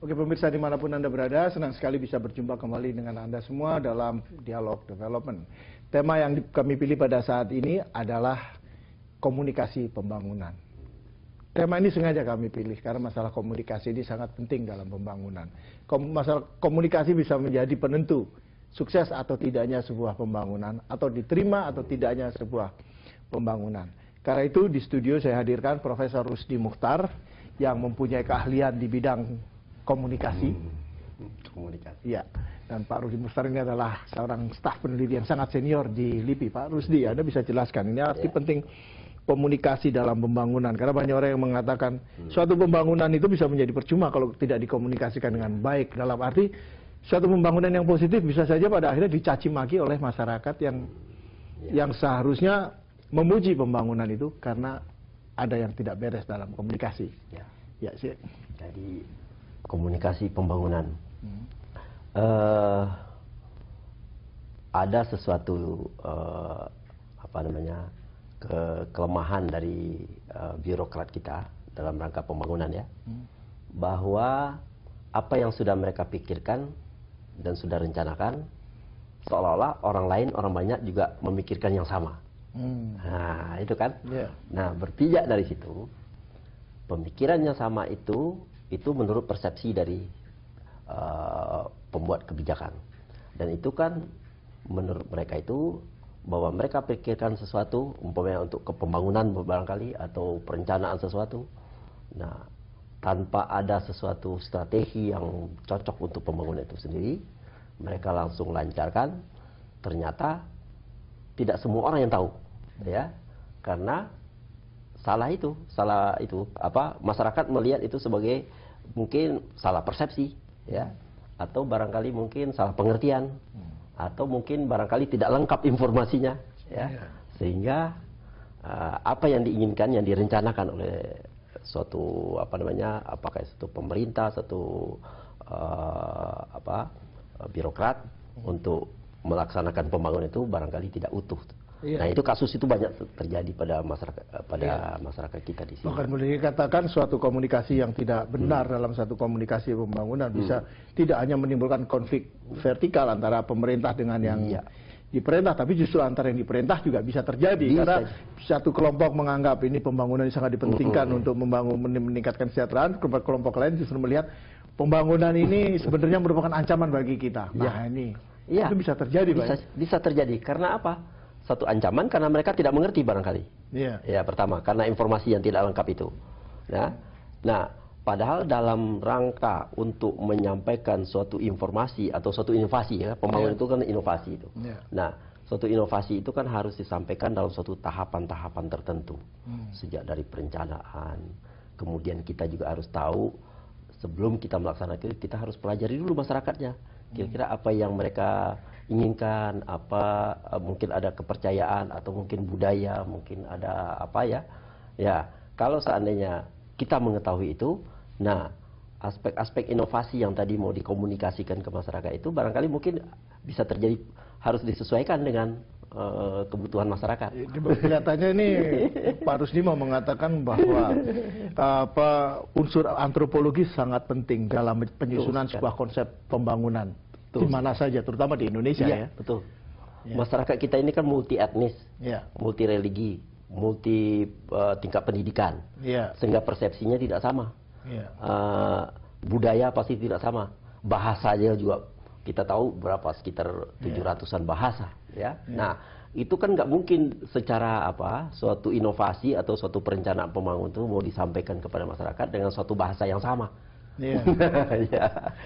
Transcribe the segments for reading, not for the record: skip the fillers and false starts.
Oke pemirsa dimanapun Anda berada, senang sekali bisa berjumpa kembali dengan Anda semua dalam Dialog Development. Tema yang kami pilih pada saat ini adalah komunikasi pembangunan. Tema ini sengaja kami pilih karena masalah komunikasi ini sangat penting dalam pembangunan. Masalah komunikasi bisa menjadi penentu sukses atau tidaknya sebuah pembangunan, atau diterima atau tidaknya sebuah pembangunan. Karena itu di studio saya hadirkan Profesor Rusdi Muchtar yang mempunyai keahlian di bidang komunikasi. Ya, dan Pak Rusdi Muchtar ini adalah seorang staf peneliti yang sangat senior di LIPI. Pak Rusdi, Anda bisa jelaskan ini arti penting komunikasi dalam pembangunan, karena banyak orang yang mengatakan suatu pembangunan itu bisa menjadi percuma kalau tidak dikomunikasikan dengan baik. Dalam arti suatu pembangunan yang positif bisa saja pada akhirnya dicaci maki oleh masyarakat yang seharusnya memuji pembangunan itu karena ada yang tidak beres dalam komunikasi. Ya sih. Jadi komunikasi pembangunan ada sesuatu kelemahan dari birokrat kita dalam rangka pembangunan ya, bahwa apa yang sudah mereka pikirkan dan sudah rencanakan seolah-olah orang lain, orang banyak juga memikirkan yang sama. Nah itu kan, nah berpijak dari situ, pemikiran yang sama itu menurut persepsi dari pembuat kebijakan, dan itu kan menurut mereka itu bahwa mereka pikirkan sesuatu umpamanya untuk kepembangunan barangkali atau perencanaan sesuatu, nah tanpa ada sesuatu strategi yang cocok untuk pembangunan itu sendiri, mereka langsung lancarkan. Ternyata tidak semua orang yang tahu ya, karena salah itu masyarakat melihat itu sebagai mungkin salah persepsi ya, atau barangkali mungkin salah pengertian, atau mungkin barangkali tidak lengkap informasinya ya, sehingga apa yang diinginkan, yang direncanakan oleh suatu apakah itu pemerintah, suatu birokrat untuk melaksanakan pembangunan itu barangkali tidak utuh. Nah itu kasus itu banyak terjadi pada masyarakat kita di sini. Bahkan boleh dikatakan suatu komunikasi yang tidak benar dalam satu komunikasi pembangunan bisa tidak hanya menimbulkan konflik vertikal antara pemerintah dengan yang diperintah, tapi justru antara yang diperintah juga bisa terjadi karena satu kelompok menganggap ini pembangunan yang sangat dipentingkan untuk meningkatkan kesejahteraan, kelompok lain justru melihat pembangunan ini sebenarnya merupakan ancaman bagi kita. Nah itu bisa terjadi, bisa terjadi karena apa? Satu ancaman karena mereka tidak mengerti barangkali. Ya pertama karena informasi yang tidak lengkap itu. Nah padahal dalam rangka untuk menyampaikan suatu informasi atau suatu inovasi ya, pembangunan itu kan inovasi itu. Nah suatu inovasi itu kan harus disampaikan dalam suatu tahapan-tahapan tertentu, sejak dari perencanaan. Kemudian kita juga harus tahu sebelum kita melaksanakan itu, kita harus pelajari dulu masyarakatnya. Kira-kira apa yang mereka inginkan, apa mungkin ada kepercayaan atau mungkin budaya, mungkin ada ya kalau seandainya kita mengetahui itu, nah aspek-aspek inovasi yang tadi mau dikomunikasikan ke masyarakat itu barangkali mungkin bisa terjadi, harus disesuaikan dengan kebutuhan masyarakat. Kelihatannya ini Pak Rusdi mau mengatakan bahwa unsur antropologi sangat penting dalam penyusunan sebuah konsep pembangunan. Di mana saja, terutama di Indonesia ya. Betul. Masyarakat kita ini kan multi etnis, multi religi, multi tingkat pendidikan, sehingga persepsinya tidak sama. Budaya pasti tidak sama, bahasanya juga kita tahu berapa, sekitar 700-an bahasa ya. Nah itu kan nggak mungkin secara suatu inovasi atau suatu perencanaan pembangunan itu mau disampaikan kepada masyarakat dengan suatu bahasa yang sama.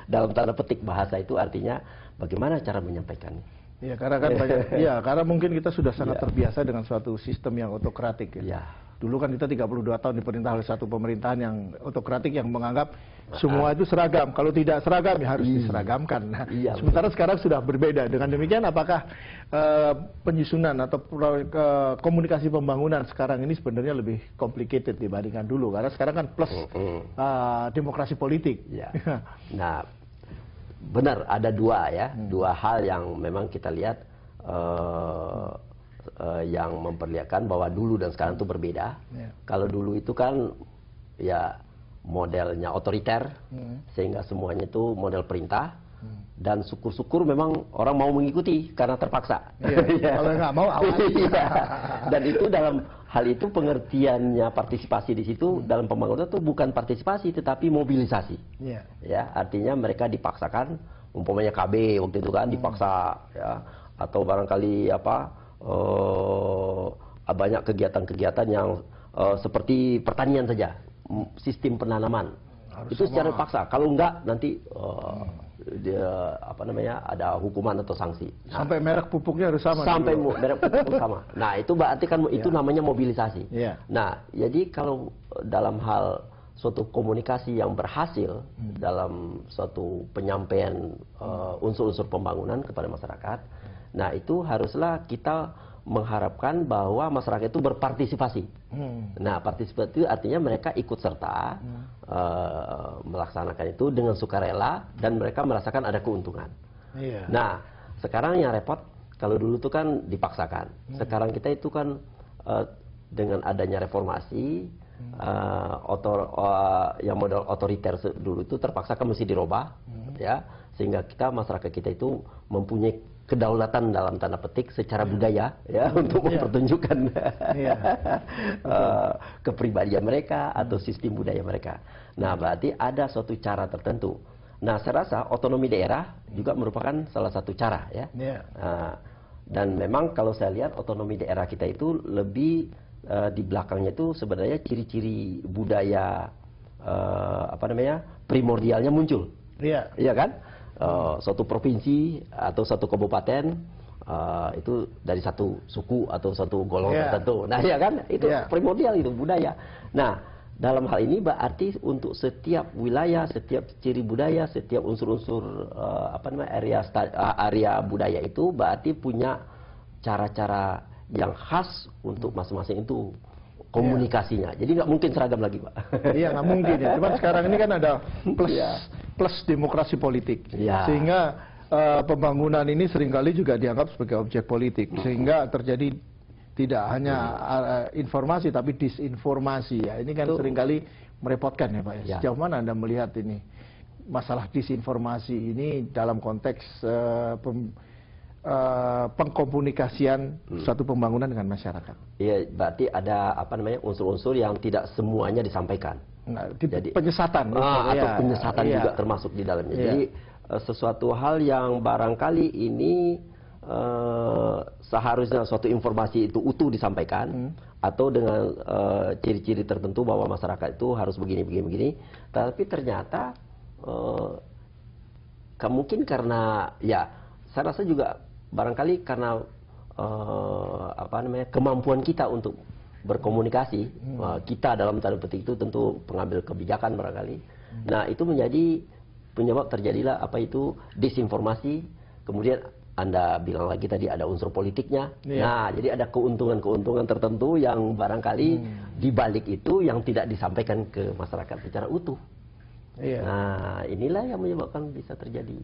Dalam tanda petik bahasa itu artinya bagaimana cara menyampaikannya. Ya karena kan karena mungkin kita sudah sangat terbiasa dengan suatu sistem yang otokratik ya. Dulu kan kita 32 tahun diperintah oleh satu pemerintahan yang otokratik yang menganggap semua itu seragam. Kalau tidak seragam ya harus diseragamkan. Nah, sementara sekarang sudah berbeda. Dengan demikian apakah penyusunan atau komunikasi pembangunan sekarang ini sebenarnya lebih complicated dibandingkan dulu? Karena sekarang kan plus demokrasi politik. Nah benar, ada dua hal yang memang kita lihat yang memperlihatkan bahwa dulu dan sekarang itu berbeda. Kalau dulu itu kan ya modelnya otoriter, sehingga semuanya itu model perintah. Dan syukur-syukur memang orang mau mengikuti karena terpaksa. Kalau nggak mau awas. Dan itu dalam hal itu pengertiannya partisipasi di situ dalam pembangunan itu bukan partisipasi tetapi mobilisasi. Ya, artinya mereka dipaksakan, umpamanya KB waktu itu kan dipaksa, ya, atau barangkali banyak kegiatan-kegiatan yang seperti pertanian saja, sistem penanaman. Itu secara paksa. Kalau enggak nanti dia ada hukuman atau sanksi. Sampai merek pupuknya harus sama. Sampai merek pupuk sama. Nah, itu berarti kan itu namanya mobilisasi. Nah, jadi kalau dalam hal suatu komunikasi yang berhasil dalam suatu penyampaian unsur-unsur pembangunan kepada masyarakat, nah itu haruslah kita mengharapkan bahwa masyarakat itu berpartisipasi. Nah, partisipasi itu artinya mereka ikut serta melaksanakan itu dengan sukarela dan mereka merasakan ada keuntungan. Nah, sekarang yang repot kalau dulu itu kan dipaksakan. Sekarang kita itu kan dengan adanya reformasi, yang model otoriter dulu itu terpaksa kan mesti dirubah, ya, sehingga masyarakat kita itu mempunyai kedaulatan dalam tanda petik secara budaya, ya, untuk mempertunjukkan kepribadian mereka atau sistem budaya mereka. Nah, berarti ada suatu cara tertentu. Nah, saya rasa otonomi daerah juga merupakan salah satu cara, ya. Dan memang kalau saya lihat otonomi daerah kita itu lebih di belakangnya itu sebenarnya ciri-ciri budaya primordialnya muncul. Iya kan? Suatu provinsi atau satu kabupaten itu dari satu suku atau satu golongan tertentu. Nah, ya kan? Itu primordial, itu budaya. Nah, dalam hal ini berarti untuk setiap wilayah, setiap ciri budaya, setiap unsur-unsur area budaya itu berarti punya cara-cara yang khas untuk masing-masing itu komunikasinya. Jadi nggak mungkin seragam lagi, Pak. Iya, nggak mungkin. Ya. Cuman sekarang ini kan ada plus demokrasi politik. Sehingga pembangunan ini seringkali juga dianggap sebagai objek politik. Sehingga terjadi tidak hanya informasi tapi disinformasi. Ya, ini kan seringkali merepotkan ya, Pak. Sejauh mana Anda melihat ini masalah disinformasi ini dalam konteks pengkomunikasian suatu pembangunan dengan masyarakat? Iya, berarti ada unsur-unsur yang tidak semuanya disampaikan. Jadi penyesatan atau penyesatan juga termasuk di dalamnya. Jadi sesuatu hal yang barangkali ini seharusnya suatu informasi itu utuh disampaikan atau dengan ciri-ciri tertentu bahwa masyarakat itu harus begini, tapi ternyata mungkin karena saya rasa juga barangkali karena kemampuan kita untuk berkomunikasi, kita dalam tanda petik itu tentu pengambil kebijakan barangkali. Nah, itu menjadi penyebab terjadilah disinformasi. Kemudian Anda bilang lagi tadi ada unsur politiknya. Nah, jadi ada keuntungan-keuntungan tertentu yang barangkali di balik itu yang tidak disampaikan ke masyarakat secara utuh. Nah, inilah yang menyebabkan bisa terjadi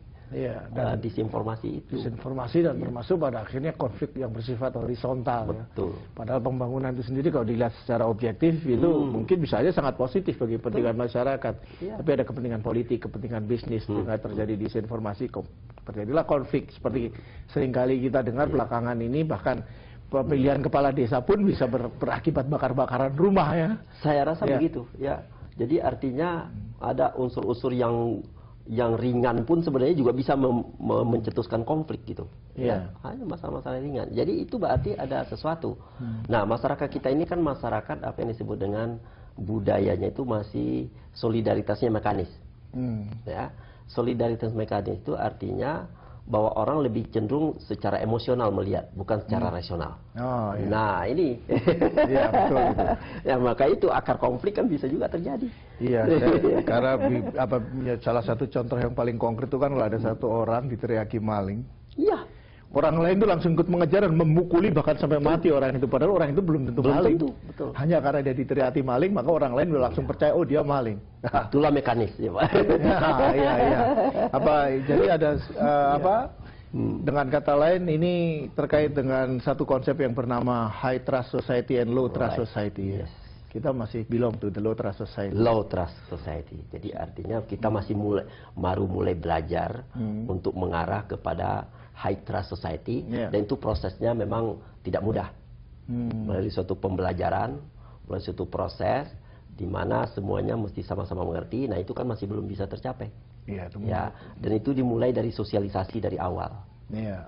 disinformasi itu. Disinformasi dan termasuk pada akhirnya konflik yang bersifat horizontal. Betul. Padahal pembangunan itu sendiri kalau dilihat secara objektif itu mungkin bisa saja sangat positif bagi kepentingan masyarakat. Tapi ada kepentingan politik, kepentingan bisnis, sehingga terjadi disinformasi, terjadilah konflik seperti seringkali kita dengar belakangan ini, bahkan pemilihan kepala desa pun bisa berakibat bakar-bakaran rumah, ya. Saya rasa begitu, ya. Jadi artinya ada unsur-unsur yang ringan pun sebenarnya juga bisa mencetuskan konflik gitu. Hanya masalah-masalah ringan. Jadi itu berarti ada sesuatu. Nah, masyarakat kita ini kan masyarakat apa yang disebut dengan budayanya itu masih solidaritasnya mekanis. Ya, solidaritas mekanis itu artinya bahwa orang lebih cenderung secara emosional melihat, bukan secara rasional. Nah, ini. Betul itu. Ya, maka itu akar konflik kan bisa juga terjadi. Karena salah satu contoh yang paling konkret itu kan kalau ada satu orang diteriaki maling. Orang lain itu langsung ikut mengejar dan memukuli bahkan sampai mati orang itu. Padahal orang itu belum tentu maling. Betul. Hanya karena dia diteriaki maling, maka orang lain udah langsung percaya, oh dia maling. Itulah mekanis, ya, Pak. Jadi ada dengan kata lain ini terkait dengan satu konsep yang bernama high trust society and low trust society. Kita masih belong to the low trust society. Low trust society. Jadi artinya kita masih baru mulai belajar untuk mengarah kepada high trust society, dan itu prosesnya memang tidak mudah. Melalui suatu pembelajaran, melalui suatu proses di mana semuanya mesti sama-sama mengerti. Nah, itu kan masih belum bisa tercapai. Iya, ya, dan itu dimulai dari sosialisasi dari awal. Iya.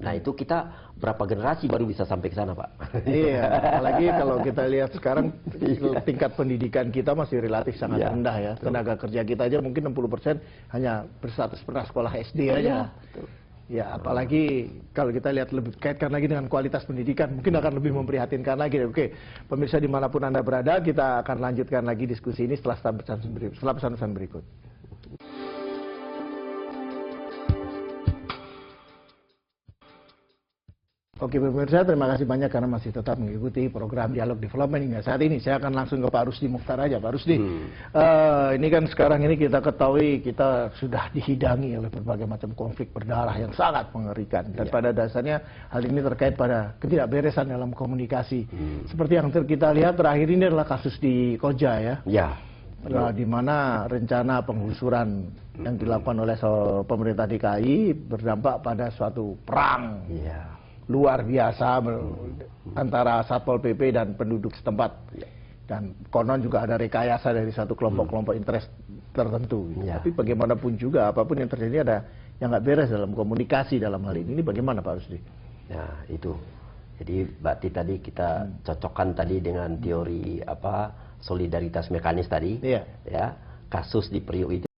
Nah, itu kita berapa generasi baru bisa sampai ke sana, Pak? Iya, apalagi kalau kita lihat sekarang tingkat pendidikan kita masih relatif sangat rendah ya. Tenaga kerja kita aja mungkin 60% hanya berstatus pernah sekolah SD aja. Ya, apalagi kalau kita lihat lebih kaitkan lagi dengan kualitas pendidikan, mungkin akan lebih memprihatinkan lagi. Oke, pemirsa dimanapun Anda berada, kita akan lanjutkan lagi diskusi ini setelah pesan-pesan berikut. Oke pemirsa, terima kasih banyak karena masih tetap mengikuti program Dialog Development hingga saat ini. Saya akan langsung ke Pak Rusdi Mukhtar aja. Pak Rusdi, ini kan sekarang ini kita ketahui kita sudah dihidangi oleh berbagai macam konflik berdarah yang sangat mengerikan. Dan pada dasarnya hal ini terkait pada ketidakberesan dalam komunikasi. Seperti yang kita lihat terakhir ini adalah kasus di Koja ya. Di mana rencana penggusuran yang dilakukan oleh pemerintah DKI berdampak pada suatu perang. Luar biasa antara Satpol PP dan penduduk setempat, dan konon juga ada rekayasa dari satu kelompok-kelompok interest tertentu. Tapi bagaimanapun juga apapun yang terjadi ada yang nggak beres dalam komunikasi dalam hal ini. Ini bagaimana Pak Rusdi? Nah itu, jadi berarti tadi kita cocokkan tadi dengan teori solidaritas mekanis tadi, ya kasus di Priok itu